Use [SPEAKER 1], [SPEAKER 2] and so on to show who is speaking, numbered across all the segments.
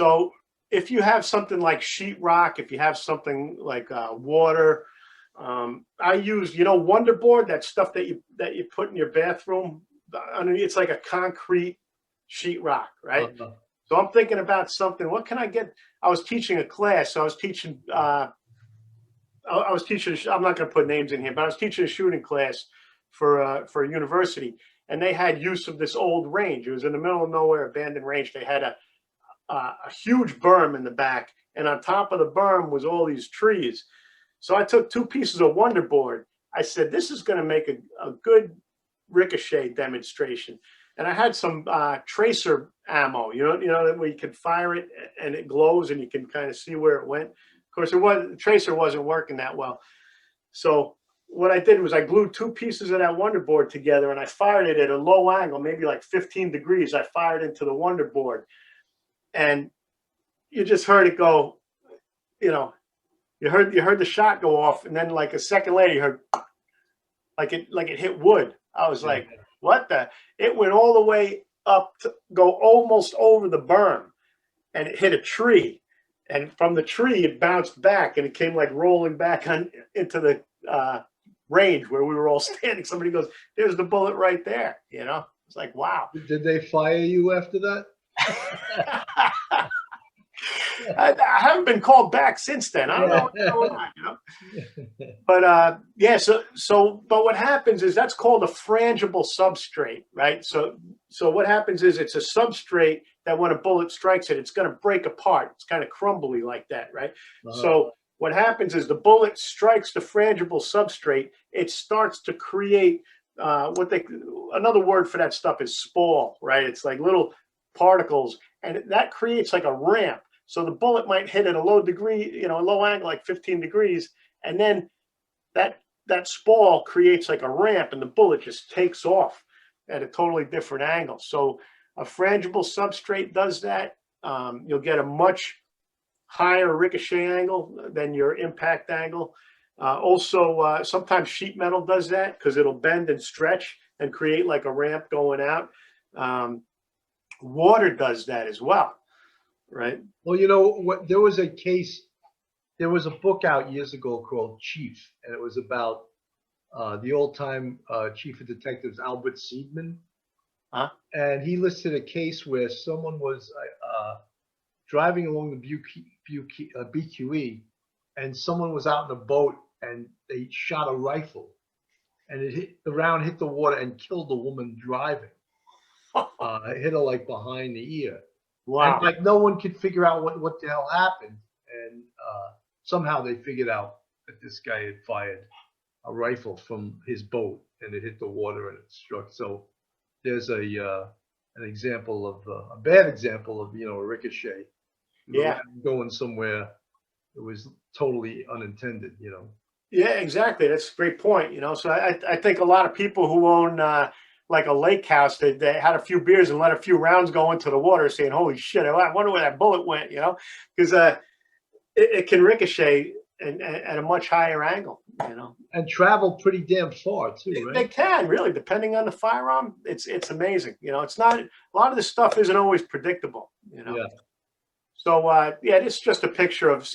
[SPEAKER 1] So if you have something like sheetrock, if you have something like water, I use, Wonderboard, that stuff that you put in your bathroom. Underneath, it's like a concrete sheetrock, right? So I'm thinking about something. What can I get? I was teaching a class. So I was teaching. I'm not going to put names in here, but I was teaching a shooting class for a university, and they had use of this old range. It was in the middle of nowhere, abandoned range. They had a huge berm in the back, and on top of the berm was all these trees. So I took 2 pieces of Wonderboard. I said, this is going to make a good ricochet demonstration. And I had some tracer ammo, that where you can fire it and it glows and you can kind of see where it went. Of course, the tracer wasn't working that well. So what I did was I glued 2 pieces of that Wonderboard together and I fired it at a low angle, maybe like 15 degrees. I fired into the Wonderboard, and you just heard it go, you heard the shot go off, and then like a second later you heard like it hit wood. I was like, what the? It went all the way up to go almost over the berm, and it hit a tree. And from the tree, it bounced back, and it came like rolling back into the range where we were all standing. Somebody goes, "There's the bullet right there." It's like, wow.
[SPEAKER 2] Did they fire you after that?
[SPEAKER 1] I haven't been called back since then. I don't know what's going on, But yeah, but what happens is that's called a frangible substrate, right? So what happens is it's a substrate that when a bullet strikes it, it's going to break apart. It's kind of crumbly like that, right? So what happens is the bullet strikes the frangible substrate. It starts to create another word for that stuff is spall, right? It's like little particles, and that creates like a ramp. So the bullet might hit at a low degree, a low angle, like 15 degrees. And then that spall creates like a ramp, and the bullet just takes off at a totally different angle. So a frangible substrate does that. You'll get a much higher ricochet angle than your impact angle. Also, sometimes sheet metal does that because it'll bend and stretch and create like a ramp going out. Water does that as well. Right.
[SPEAKER 2] Well, there was a case, there was a book out years ago called Chief, and it was about the old-time chief of detectives, Albert Seidman. And he listed a case where someone was driving along the BQE, and someone was out in a boat, and they shot a rifle, and the round hit the water and killed the woman driving. It hit her like behind the ear.
[SPEAKER 1] Wow.
[SPEAKER 2] And like no one could figure out what the hell happened. And somehow they figured out that this guy had fired a rifle from his boat, and it hit the water and it struck. So there's an example of a bad example of, a ricochet. Going somewhere it was totally unintended,
[SPEAKER 1] Yeah, exactly. That's a great point. So I think a lot of people who own like a lake house, they had a few beers and let a few rounds go into the water, saying, holy shit, I wonder where that bullet went, because it can ricochet at a much higher angle,
[SPEAKER 2] and travel pretty damn far too, right?
[SPEAKER 1] They can, really, depending on the firearm. It's amazing. It's not, a lot of this stuff isn't always predictable,
[SPEAKER 2] Yeah.
[SPEAKER 1] So it's just a picture of,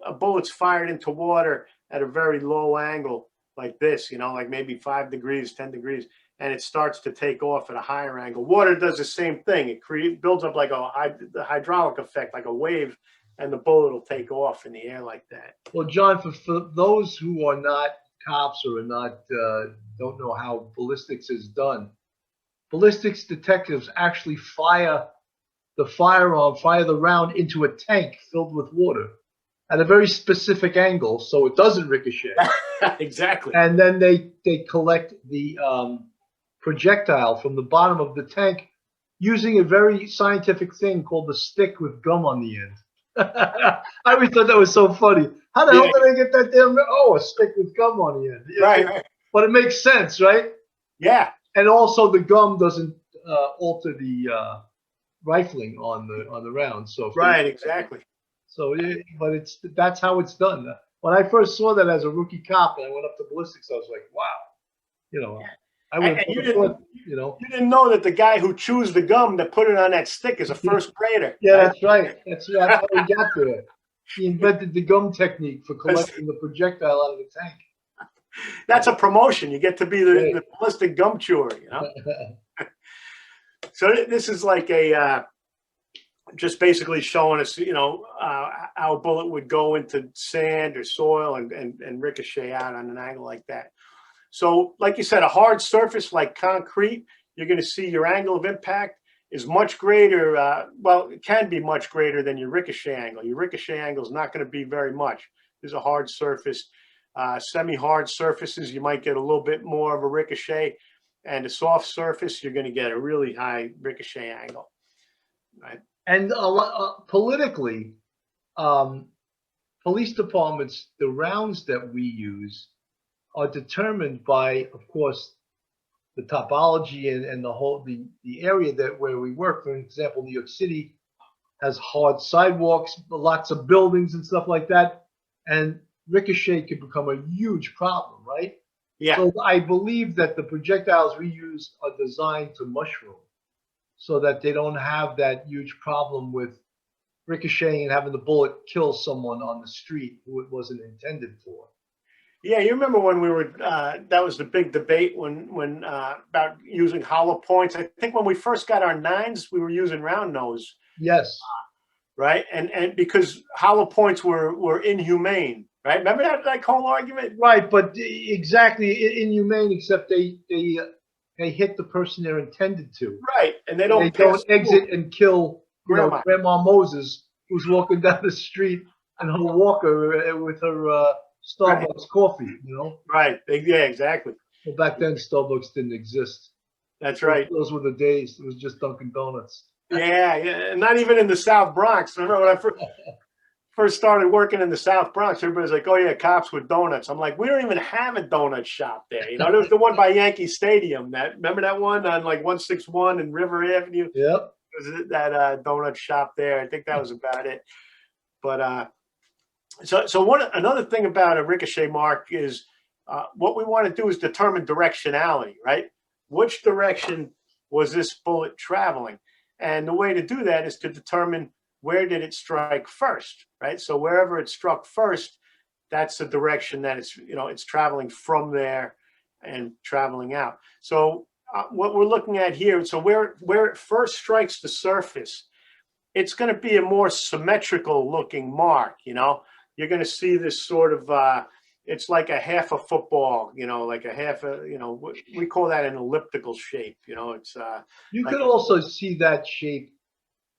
[SPEAKER 1] a bullet's fired into water at a very low angle like this, like maybe 5 degrees, 10 degrees, and it starts to take off at a higher angle. Water does the same thing. It builds up like the hydraulic effect, like a wave, and the bullet will take off in the air like that.
[SPEAKER 2] Well, John, for those who are not cops or are not don't know how ballistics is done, ballistics detectives actually fire the round into a tank filled with water at a very specific angle so it doesn't ricochet.
[SPEAKER 1] Exactly.
[SPEAKER 2] And then they collect the projectile from the bottom of the tank using a very scientific thing called the stick with gum on the end. I always thought that was so funny. How the hell did they get that damn? Oh, a stick with gum on the end.
[SPEAKER 1] Right.
[SPEAKER 2] But it makes sense, right?
[SPEAKER 1] Yeah.
[SPEAKER 2] And also the gum doesn't alter the rifling on the round. So
[SPEAKER 1] right, exactly.
[SPEAKER 2] So, but that's how it's done. When I first saw that as a rookie cop and I went up to ballistics, I was like, wow. I would
[SPEAKER 1] And
[SPEAKER 2] have thought, you know.
[SPEAKER 1] you didn't know that the guy who chews the gum that put it on that stick is a first grader.
[SPEAKER 2] Yeah,
[SPEAKER 1] right?
[SPEAKER 2] that's right. That's how he got there. He invented the gum technique for
[SPEAKER 1] That's,
[SPEAKER 2] collecting the projectile out of the tank.
[SPEAKER 1] that's a promotion. You get to be
[SPEAKER 2] Right.
[SPEAKER 1] the ballistic gum chewer, you know? So this is like a, just basically showing us, you know, how a bullet would go into sand or soil and ricochet out on an angle like that. So like you said, a hard surface like concrete, you're going to see your angle of impact is much greater. Well, it can be much greater than your ricochet angle. Your ricochet angle is not going to be very much. There's a hard surface. Semi-hard surfaces, you might get a little bit more of a ricochet. And a soft surface, you're going to get a really high ricochet angle. Right?
[SPEAKER 2] And politically, police departments, the rounds that we use are determined by, of course, the topology and the whole the area that where we work. For example, New York City has hard sidewalks, lots of buildings and stuff like that, and ricochet could become a huge problem, right?
[SPEAKER 1] Yeah.
[SPEAKER 2] So I believe that the projectiles we use are designed to mushroom, so that they don't have that huge problem with ricocheting and having the bullet kill someone on the street who it wasn't intended for.
[SPEAKER 1] Yeah, you remember when we were, that was the big debate when about using hollow points. I think when we first got our 9s, we were using round nose.
[SPEAKER 2] Yes.
[SPEAKER 1] Right. And because hollow points were inhumane. Right. Remember that whole argument?
[SPEAKER 2] Right. But exactly inhumane, except they hit the person they're intended to.
[SPEAKER 1] Right. And they don't
[SPEAKER 2] exit and kill,
[SPEAKER 1] Grandma.
[SPEAKER 2] Grandma Moses, who's walking down the street in her walker with her Starbucks coffee,
[SPEAKER 1] Right. Yeah, exactly.
[SPEAKER 2] Well, back then, Starbucks didn't exist.
[SPEAKER 1] That's right.
[SPEAKER 2] Those were the days. It was just Dunkin' Donuts.
[SPEAKER 1] Yeah, yeah. Not even in the South Bronx. Remember when I first started working in the South Bronx, everybody's like, oh, yeah, cops with donuts. I'm like, we don't even have a donut shop there. There was the one by Yankee Stadium. Remember that one on like 161 and River Avenue?
[SPEAKER 2] Yep.
[SPEAKER 1] Was that donut shop there? I think that was about it. But so another thing about a ricochet mark is what we want to do is determine directionality, right? Which direction was this bullet traveling? And the way to do that is to determine where did it strike first, right? So wherever it struck first, that's the direction that it's traveling from there and traveling out. So what we're looking at here, so where it first strikes the surface, it's going to be a more symmetrical looking mark. You're going to see this sort of it's like a half a football, like a half a, we call that an elliptical shape. It's
[SPEAKER 2] you
[SPEAKER 1] like
[SPEAKER 2] could also see that shape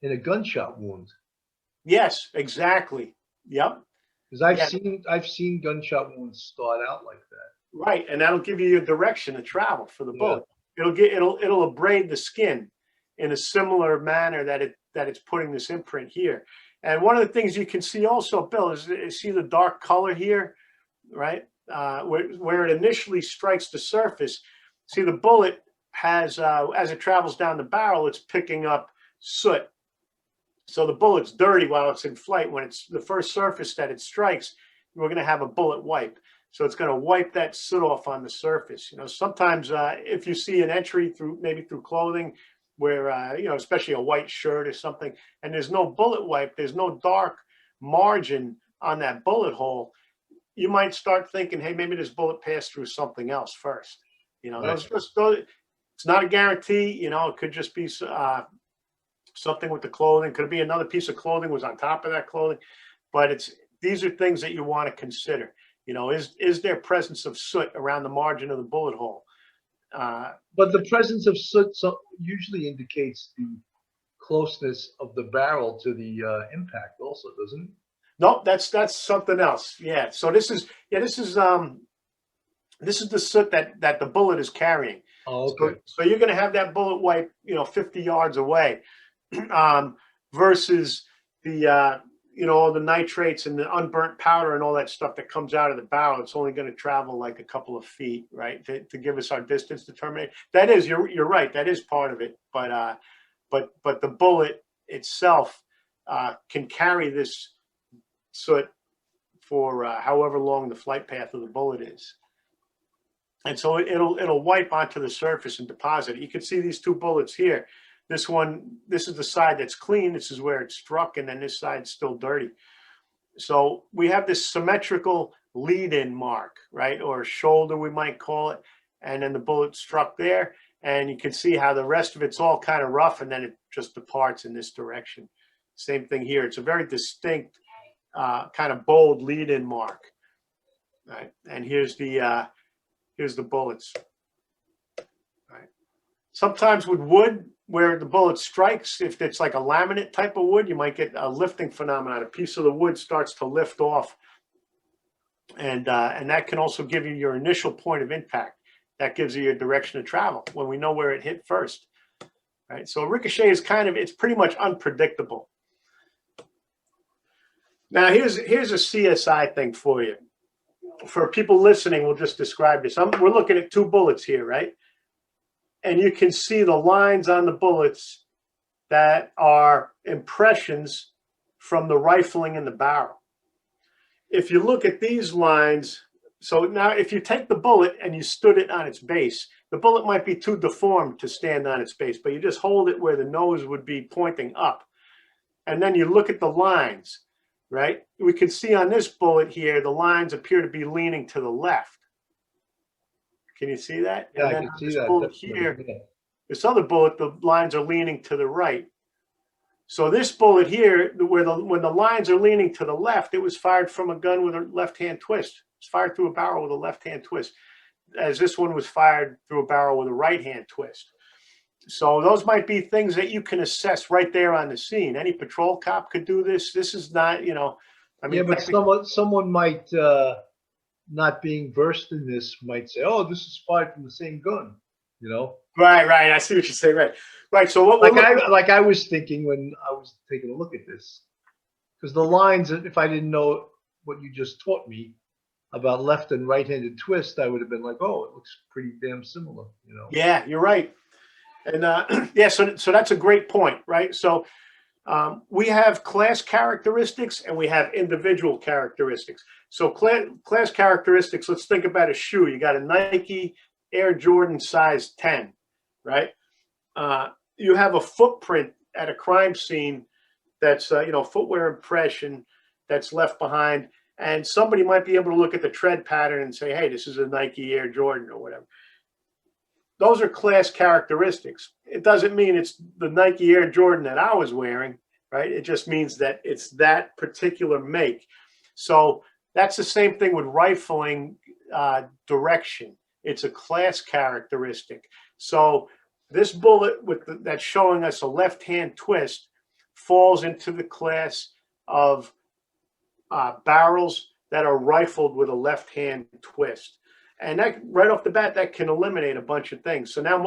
[SPEAKER 2] in a gunshot wound.
[SPEAKER 1] Yes, exactly. Yep.
[SPEAKER 2] Because I've seen gunshot wounds start out like that.
[SPEAKER 1] Right, and that'll give you your direction to travel for the bullet. It'll abrade the skin in a similar manner that it's putting this imprint here. And one of the things you can see also, Bill, is see the dark color here, right? Where it initially strikes the surface. See, the bullet has, as it travels down the barrel, it's picking up soot. So the bullet's dirty while it's in flight. When it's the first surface that it strikes, we're going to have a bullet wipe. So it's going to wipe that soot off on the surface. Sometimes if you see an entry maybe through clothing where, especially a white shirt or something, and there's no bullet wipe, there's no dark margin on that bullet hole, you might start thinking, hey, maybe this bullet passed through something else first. Right. It's not a guarantee. It could just be something with the clothing. Could be another piece of clothing was on top of that clothing. But these are things that you want to consider. Is there presence of soot around the margin of the bullet hole?
[SPEAKER 2] But the presence of soot usually indicates the closeness of the barrel to the impact also, doesn't it?
[SPEAKER 1] Nope, that's something else. Yeah. So this is the soot that the bullet is carrying.
[SPEAKER 2] Oh, okay.
[SPEAKER 1] So you're going to have that bullet wipe, 50 yards away, versus the all the nitrates and the unburnt powder and all that stuff that comes out of the barrel. It's only going to travel like a couple of feet, right, to give us our distance determination. That is, you're right. That is part of it. But the bullet itself can carry this soot for however long the flight path of the bullet is. And so it'll wipe onto the surface and deposit it. You can see these two bullets here. This one, this is the side that's clean. This is where it struck, and then this side's still dirty. So we have this symmetrical lead-in mark, right? Or shoulder, we might call it. And then the bullet struck there. And you can see how the rest of it's all kind of rough, and then it just departs in this direction. Same thing here. It's a very distinct, kind of bold lead-in mark. Right. And here's the bullets. Right. Sometimes with wood, where the bullet strikes, if it's like a laminate type of wood, you might get a lifting phenomenon. A piece of the wood starts to lift off, and that can also give you your initial point of impact. That gives you your direction of travel when we know where it hit first. Right. So a ricochet is it's pretty much unpredictable. Now here's a CSI thing for you. For people listening, we'll just describe this. We're looking at two bullets here, right? And you can see the lines on the bullets that are impressions from the rifling in the barrel. If you look at these lines, so now if you take the bullet and you stood it on its base, the bullet might be too deformed to stand on its base, but you just hold it where the nose would be pointing up. And then you look at the lines, right? We can see on this bullet here, the lines appear to be leaning to the left. Can you see that?
[SPEAKER 2] Yeah,
[SPEAKER 1] and
[SPEAKER 2] I
[SPEAKER 1] then
[SPEAKER 2] can see
[SPEAKER 1] this
[SPEAKER 2] that.
[SPEAKER 1] bullet here, this other bullet, the lines are leaning to the right. So this bullet here, when the lines are leaning to the left, it was fired from a gun with a left-hand twist. It's fired through a barrel with a left-hand twist, as this one was fired through a barrel with a right-hand twist. So those might be things that you can assess right there on the scene. Any patrol cop could do this. This is not, I mean,
[SPEAKER 2] yeah, but someone might not being versed in this might say, "Oh, this is fired from the same gun,"
[SPEAKER 1] Right. I see what you're saying. Right. So what?
[SPEAKER 2] I was thinking when I was taking a look at this, because the lines, if I didn't know what you just taught me about left and right-handed twist, I would have been like, "Oh, it looks pretty damn similar,"
[SPEAKER 1] Yeah, you're right. And yeah, so that's a great point, right? So we have class characteristics and we have individual characteristics. So class characteristics, let's think about a shoe. You got a Nike Air Jordan size 10, right? You have a footprint at a crime scene that's, footwear impression that's left behind. And somebody might be able to look at the tread pattern and say, hey, this is a Nike Air Jordan or whatever. Those are class characteristics. It doesn't mean it's the Nike Air Jordan that I was wearing, right? It just means that it's that particular make. So that's the same thing with rifling direction. It's a class characteristic. So this bullet that's showing us a left-hand twist falls into the class of barrels that are rifled with a left-hand twist. And that right off the bat, that can eliminate a bunch of things. So now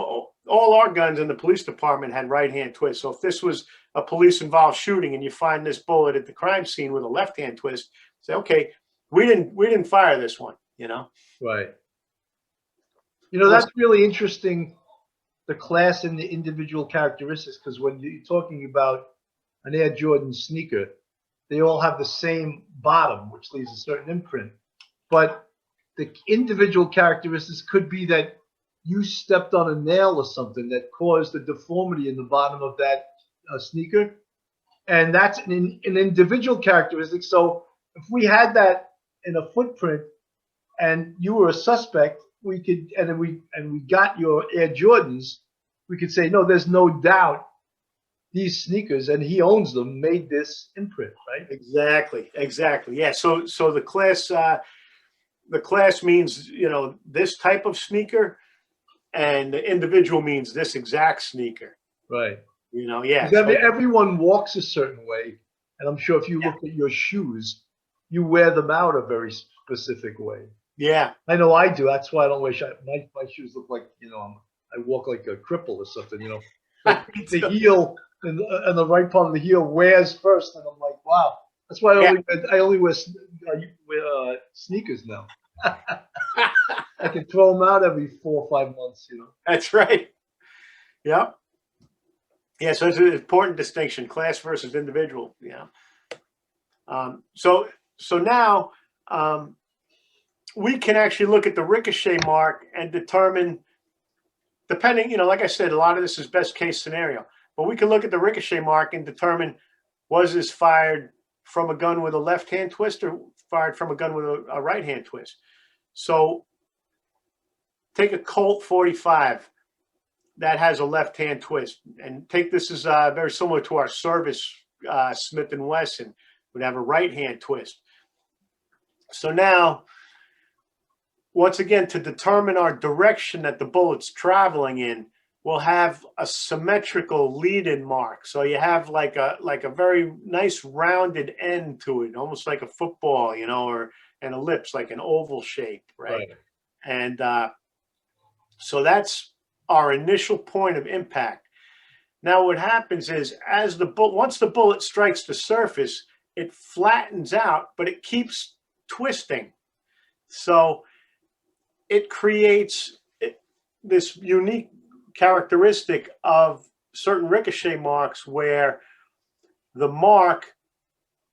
[SPEAKER 1] all our guns in the police department had right-hand twists. So if this was a police-involved shooting and you find this bullet at the crime scene with a left-hand twist, say, okay, we didn't fire this one,
[SPEAKER 2] Right. That's really interesting, the class and the individual characteristics, because when you're talking about an Air Jordan sneaker, they all have the same bottom, which leaves a certain imprint. But the individual characteristics could be that you stepped on a nail or something that caused a deformity in the bottom of that sneaker. And that's an individual characteristic. So if we had that in a footprint and you were a suspect, we could, and we got your Air Jordans, we could say, no, there's no doubt these sneakers, and he owns them, made this imprint, right?
[SPEAKER 1] Exactly. Yeah. So the class means, this type of sneaker, and the individual means this exact sneaker.
[SPEAKER 2] Right.
[SPEAKER 1] Yeah.
[SPEAKER 2] Everyone walks a certain way. And I'm sure if you look at your shoes, you wear them out a very specific way.
[SPEAKER 1] Yeah.
[SPEAKER 2] I know I do. That's why I don't wear my shoes look like, I walk like a cripple or something, But the heel and the right part of the heel wears first. And I'm like, wow. That's why I only wear sneakers now. I can throw them out every 4 or 5 months,
[SPEAKER 1] That's right. Yeah. Yeah. So it's an important distinction, class versus individual. Yeah. So now we can actually look at the ricochet mark and determine, depending, like I said, a lot of this is best case scenario, but we can look at the ricochet mark and determine, was this fired from a gun with a left hand twist or fired from a gun with a right hand twist? So take a Colt 45 that has a left hand twist, and take this as very similar to our service Smith & Wesson would have a right hand twist. So now, once again, to determine our direction that the bullet's traveling in, we'll have a symmetrical lead-in mark. So you have like a very nice rounded end to it, almost like a football, or an ellipse, like an oval shape, right? And so that's our initial point of impact. Now what happens is, once the bullet strikes the surface, it flattens out, but it keeps twisting. So it creates this unique characteristic of certain ricochet marks where the mark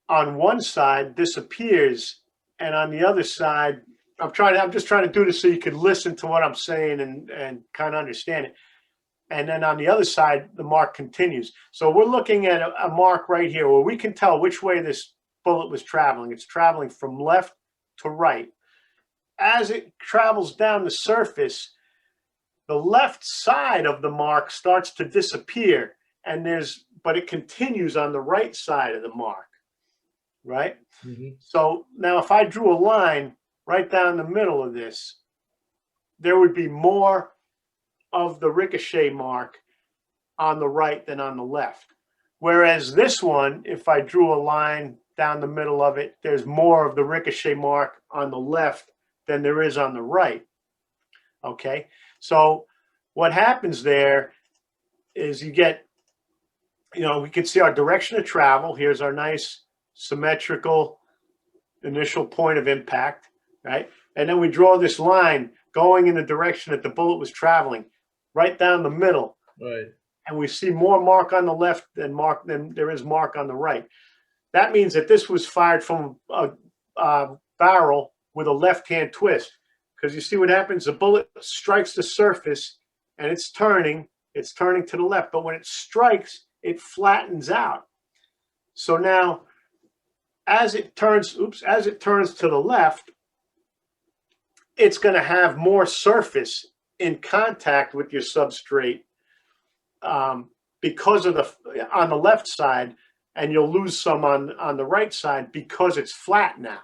[SPEAKER 1] on one side disappears, and on the other side, I'm just trying to do this so you can listen to what I'm saying and kind of understand it. And then on the other side, the mark continues. So we're looking at a mark right here where we can tell which way this bullet was traveling. It's traveling from left to right. As it travels down the surface, the left side of the mark starts to disappear, but it continues on the right side of the mark, right? Mm-hmm. So now if I drew a line right down the middle of this, there would be more of the ricochet mark on the right than on the left. Whereas this one, if I drew a line down the middle of it, there's more of the ricochet mark on the left than there is on the right. Okay, so what happens there is you get, we can see our direction of travel. Here's our nice symmetrical initial point of impact, right? And then we draw this line going in the direction that the bullet was traveling, right down the middle.
[SPEAKER 2] Right.
[SPEAKER 1] And we see more mark on the left than there is mark on the right. That means that this was fired from a barrel with a left-hand twist, because you see what happens? The bullet strikes the surface and it's turning to the left. But when it strikes, it flattens out. So now, as it turns to the left, it's going to have more surface in contact with your substrate because of on the left side, and you'll lose some on the right side because it's flat now.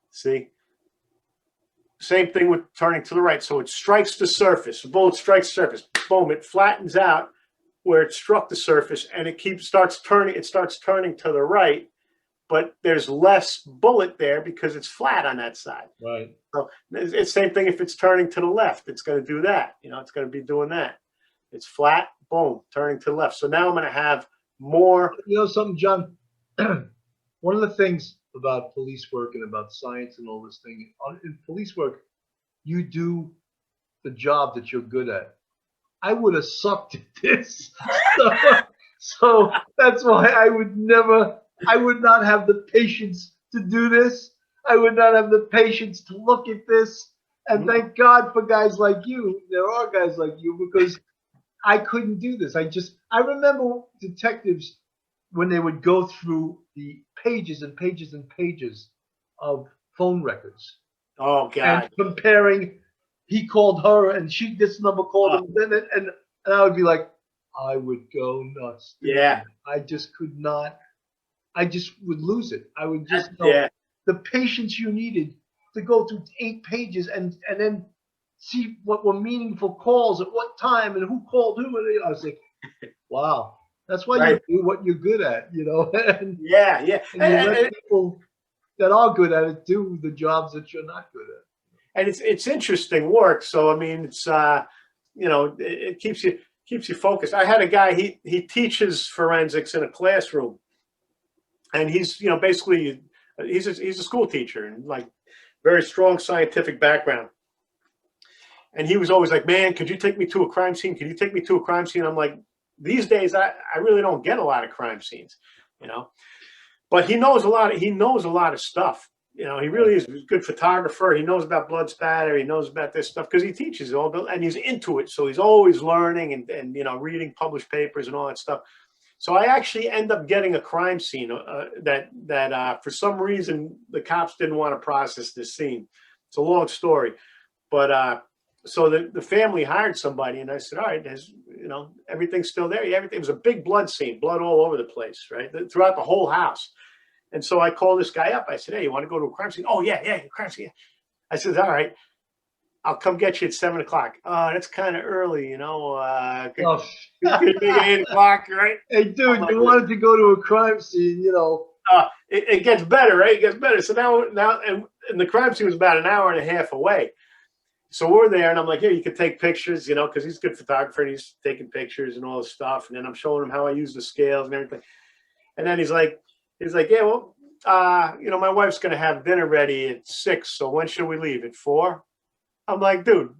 [SPEAKER 1] See? Same thing with turning to the right. So it strikes the surface. The bullet strikes the surface. Boom! It flattens out where it struck the surface, and it starts turning to the right. But there's less bullet there because it's flat on that side.
[SPEAKER 2] Right.
[SPEAKER 1] So it's the same thing if it's turning to the left. It's going to do that. It's going to be doing that. It's flat, boom, turning to the left. So now I'm going to have more.
[SPEAKER 2] Something, John? One of the things about police work and about science and all this thing, in police work, you do the job that you're good at. I would have sucked at this. So that's why I would not have the patience to do this. I would not have the patience to look at this. And thank God for guys like you. There are guys like you, because I couldn't do this. I remember detectives when they would go through the pages and pages and pages of phone records.
[SPEAKER 1] Oh, God.
[SPEAKER 2] And comparing, he called her and this number called him. And I would be like, I would go nuts.
[SPEAKER 1] Yeah.
[SPEAKER 2] I just could not. I just would lose it. I would just know the patience you needed to go through 8 pages and then see what were meaningful calls at what time and who called who. And I was like, wow, that's why you do what you're good at, And,
[SPEAKER 1] yeah.
[SPEAKER 2] And you let people that are good at it do the jobs that you're not good at.
[SPEAKER 1] And it's interesting work. So, I mean, it's, it keeps you focused. I had a guy, he teaches forensics in a classroom. And he's, basically, he's a school teacher and like very strong scientific background. And he was always like, man, could you take me to a crime scene? Could you take me to a crime scene? I'm like, these days, I really don't get a lot of crime scenes, But he knows a lot of stuff. You know, he really is a good photographer. He knows about blood spatter. He knows about this stuff because he teaches all, and he's into it. So he's always learning and you know, reading published papers and all that stuff. So I actually end up getting a crime scene that for some reason the cops didn't want to process this scene. It's a long story, but so the family hired somebody, and I said, all right, you know, everything's still there. Yeah, everything. It was a big blood scene, blood all over the place, right, throughout the whole house. And so I called this guy up. I said, hey, you want to go to a crime scene? Oh, yeah, crime scene. I said, all right, I'll come get you at 7 o'clock. That's kind of early, you know. Could make it 8 o'clock, right?
[SPEAKER 2] Hey, dude, you wanted to go to a crime scene, you know.
[SPEAKER 1] It gets better, right? It gets better. So now, and the crime scene was about an hour and a half away. So we're there, and I'm like, yeah, you can take pictures, you know, because he's a good photographer, and he's taking pictures and all this stuff. And then I'm showing him how I use the scales and everything. And then he's like, yeah, well, you know, my wife's going to have dinner ready at 6. So when should we leave? At 4? I'm like, dude,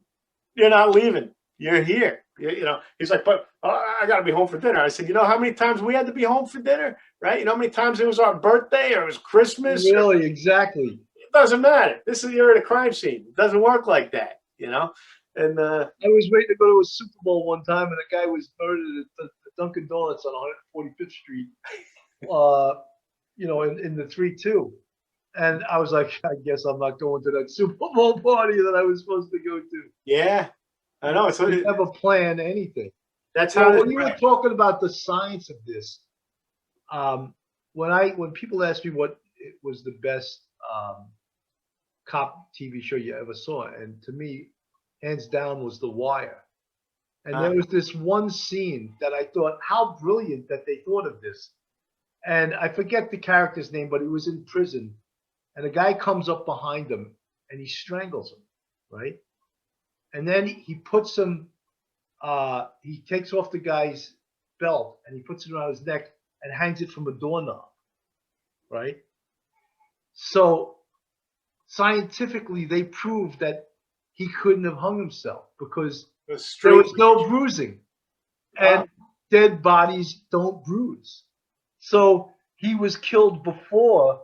[SPEAKER 1] you're not leaving. You're here. You know, he's like, but I got to be home for dinner. I said, you know how many times we had to be home for dinner, right? You know how many times it was our birthday or it was Christmas?
[SPEAKER 2] Really, exactly.
[SPEAKER 1] It doesn't matter. You're at a crime scene. It doesn't work like that, you know? And
[SPEAKER 2] I was waiting to go to a Super Bowl one time, and a guy was murdered at the Dunkin' Donuts on 145th Street. You know, in the 3-2. And I was like, I guess I'm not going to that Super Bowl party that I was supposed to go to.
[SPEAKER 1] Yeah, I know.
[SPEAKER 2] So you never plan anything.
[SPEAKER 1] That's how.
[SPEAKER 2] When you were talking about the science of this, when people ask me what was the best cop TV show you ever saw, and to me, hands down, was The Wire. And there was this one scene that I thought, how brilliant that they thought of this. And I forget the character's name, but he was in prison, and a guy comes up behind him and he strangles him, right? And then he puts him, he takes off the guy's belt and he puts it around his neck and hangs it from a doorknob, right? So scientifically, they proved that he couldn't have hung himself because there was no bruising, and dead bodies don't bruise. So he was killed before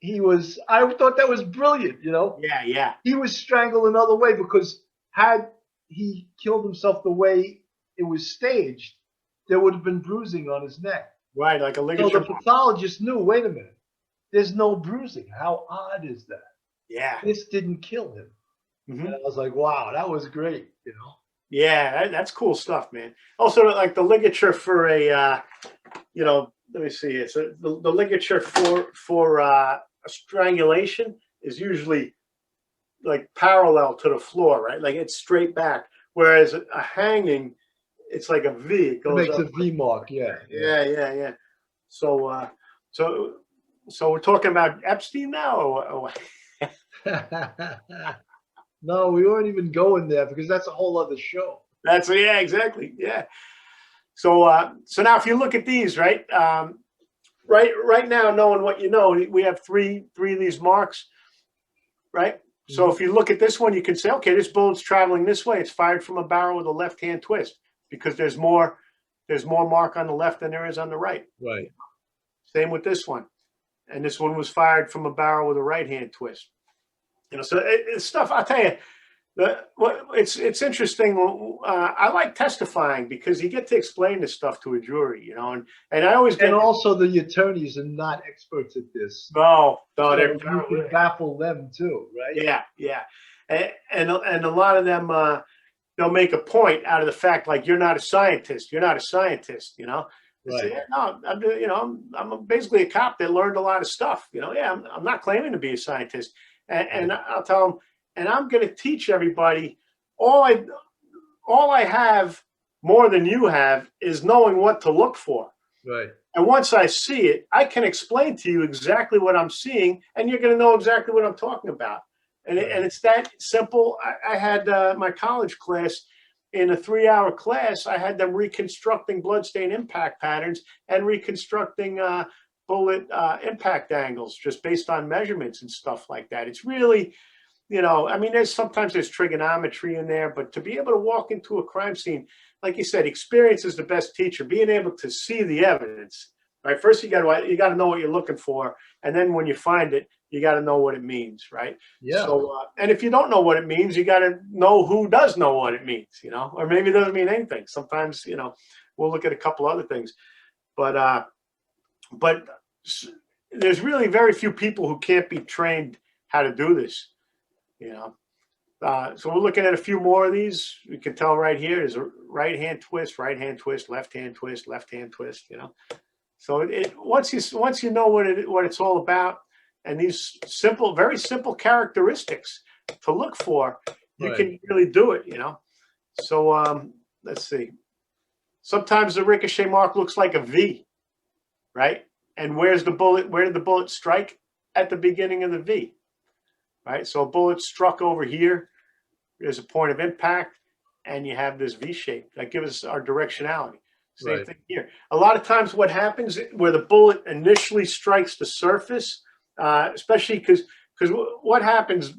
[SPEAKER 2] he was. I thought that was brilliant, you know.
[SPEAKER 1] Yeah.
[SPEAKER 2] He was strangled another way because had he killed himself the way it was staged, there would have been bruising on his neck.
[SPEAKER 1] Right, like a ligature.
[SPEAKER 2] So the pathologist knew. Wait a minute, there's no bruising. How odd is that?
[SPEAKER 1] Yeah,
[SPEAKER 2] this didn't kill him. And I was like, wow, that was great, you know.
[SPEAKER 1] Yeah, that's cool stuff, man. Also, like the ligature for a, you know, let me see. It's the ligature for a strangulation is usually like parallel to the floor, right? Like it's straight back. Whereas a hanging, it's like a V. It goes
[SPEAKER 2] makes
[SPEAKER 1] up.
[SPEAKER 2] A V mark. Yeah.
[SPEAKER 1] So, so we're talking about Epstein now, or
[SPEAKER 2] No, we weren't even going there because that's a whole other show.
[SPEAKER 1] Yeah, exactly. Yeah. So, so now if you look at these, right, right now, knowing what you know, we have three of these marks, right? So if you look at this one, you can say, okay, this bullet's traveling this way. It's fired from a barrel with a left-hand twist because there's more mark on the left than there is on the right.
[SPEAKER 2] Right. Same
[SPEAKER 1] with this one. And this one was fired from a barrel with a right-hand twist. You know, so it's stuff. I'll tell you, it's interesting. I like testifying because you get to explain this stuff to a jury. You know, and I always get. And
[SPEAKER 2] also, the attorneys are not experts at this.
[SPEAKER 1] No,
[SPEAKER 2] so you can baffle them too, right?
[SPEAKER 1] Yeah, and a lot of them they'll make a point out of the fact like you're not a scientist. You're not a scientist. You know.
[SPEAKER 2] Right.
[SPEAKER 1] So, yeah, no, I'm basically a cop that learned a lot of stuff. You know, yeah, I'm not claiming to be a scientist. And I'll tell them, and I'm going to teach everybody. All I have more than you have is knowing what to look for.
[SPEAKER 2] Right.
[SPEAKER 1] And once I see it, I can explain to you exactly what I'm seeing, and you're going to know exactly what I'm talking about. And and it's that simple. I had my college class in a 3-hour class. I had them reconstructing bloodstain impact patterns and reconstructing bullet impact angles just based on measurements and stuff like that. It's really, you know, I mean, sometimes there's trigonometry in there, but to be able to walk into a crime scene, like you said, experience is the best teacher. Being able to see the evidence right? First, you got to know what you're looking for, and then when you find it, you got to know what it means, right?
[SPEAKER 2] Yeah.
[SPEAKER 1] So, and if you don't know what it means, you got to know who does know what it means, or maybe it doesn't mean anything. Sometimes, we'll look at a couple other things, but there's really very few people who can't be trained how to do this, So we're looking at a few more of these. We can tell right here, there's a right hand twist, left hand twist, left hand twist, So once you know what it's all about, and these very simple characteristics to look for, you can really do it, So let's see. Sometimes the ricochet mark looks like a V, right? And where did the bullet strike? At the beginning of the V, right? So a bullet struck over here. There's a point of impact, and you have this V shape that gives us our directionality. Same thing here. A lot of times what happens where the bullet initially strikes the surface, especially because what happens,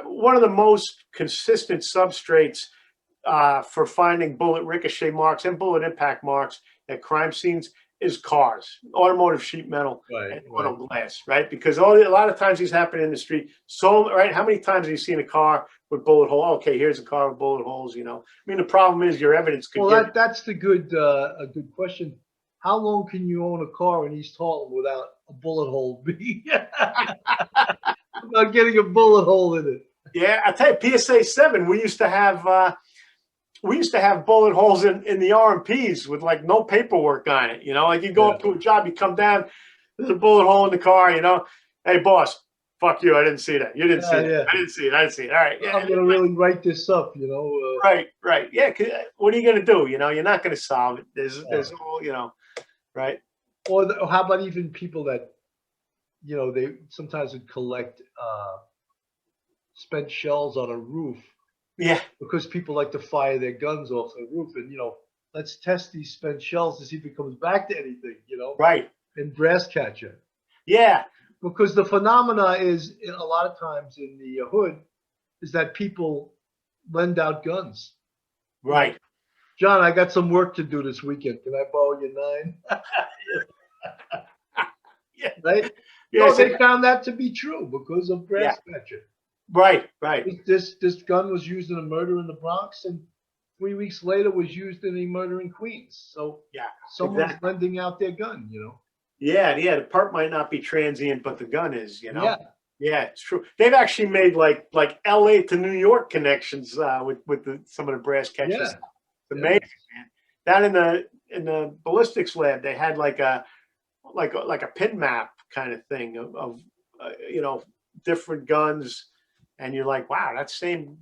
[SPEAKER 1] one of the most consistent substrates for finding bullet ricochet marks and bullet impact marks at crime scenes is cars, automotive sheet metal, and auto glass, right? Because a lot of times these happen in the street. So, right, how many times have you seen a car with bullet hole? Okay, here's a car with bullet holes. I mean, the problem is your evidence could.
[SPEAKER 2] Well, that's a good question. How long can you own a car in East Harlem without a bullet hole being without getting a bullet hole in it?
[SPEAKER 1] Yeah, I tell you, PSA 7, we used to have bullet holes in the RMPs with like no paperwork on it. Like you go up to a job, you come down, there's a bullet hole in the car. Hey boss, fuck you, I didn't see that. You didn't see that. I didn't see it. All right,
[SPEAKER 2] I'm gonna really write this up.
[SPEAKER 1] Right. Yeah. What are you gonna do? You're not gonna solve it. There's all right.
[SPEAKER 2] Or how about even people that they sometimes would collect spent shells on a roof.
[SPEAKER 1] Yeah.
[SPEAKER 2] Because people like to fire their guns off the roof, and let's test these spent shells to see if it comes back to anything.
[SPEAKER 1] Right.
[SPEAKER 2] In brass catcher.
[SPEAKER 1] Yeah.
[SPEAKER 2] Because the phenomena is a lot of times in the hood is that people lend out guns.
[SPEAKER 1] Right.
[SPEAKER 2] John, I got some work to do this weekend. Can I borrow your 9?
[SPEAKER 1] Yeah.
[SPEAKER 2] Right?
[SPEAKER 1] Yeah.
[SPEAKER 2] No, they found that to be true because of brass catcher.
[SPEAKER 1] Right.
[SPEAKER 2] This gun was used in a murder in the Bronx, and 3 weeks later was used in a murder in Queens. So someone's lending out their gun,
[SPEAKER 1] Yeah, the part might not be transient, but the gun is,
[SPEAKER 2] Yeah.
[SPEAKER 1] Yeah, it's true. They've actually made like LA to New York connections with some of the brass catchers.
[SPEAKER 2] Yeah.
[SPEAKER 1] It's amazing, man. Down in the ballistics lab, they had like a pin map kind of thing of different guns. And you're like, wow, that same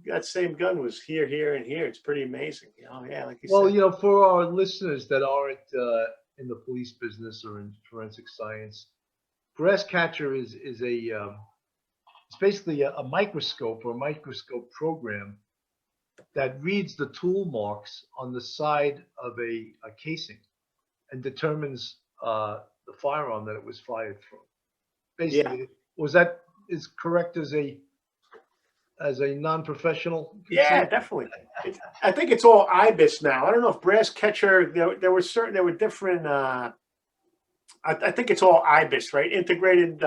[SPEAKER 1] gun was here, and here. It's pretty amazing, Yeah, like you said.
[SPEAKER 2] Well, for our listeners that aren't in the police business or in forensic science, brass catcher is it's basically a microscope or a microscope program that reads the tool marks on the side of a casing and determines the firearm that it was fired from. Basically, was that is correct as a non-professional?
[SPEAKER 1] Yeah, definitely. I think it's all IBIS now. I don't know if brass catcher. There were different. I think it's all IBIS, right? Integrated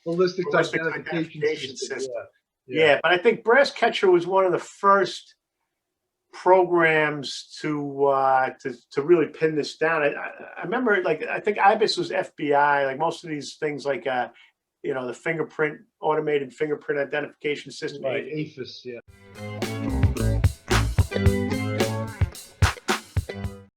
[SPEAKER 2] ballistics identification system.
[SPEAKER 1] Yeah, but I think brass catcher was one of the first programs to really pin this down. I remember, I think IBIS was FBI. Like most of these things, the automated fingerprint identification system.
[SPEAKER 2] Right, AFIS, yeah.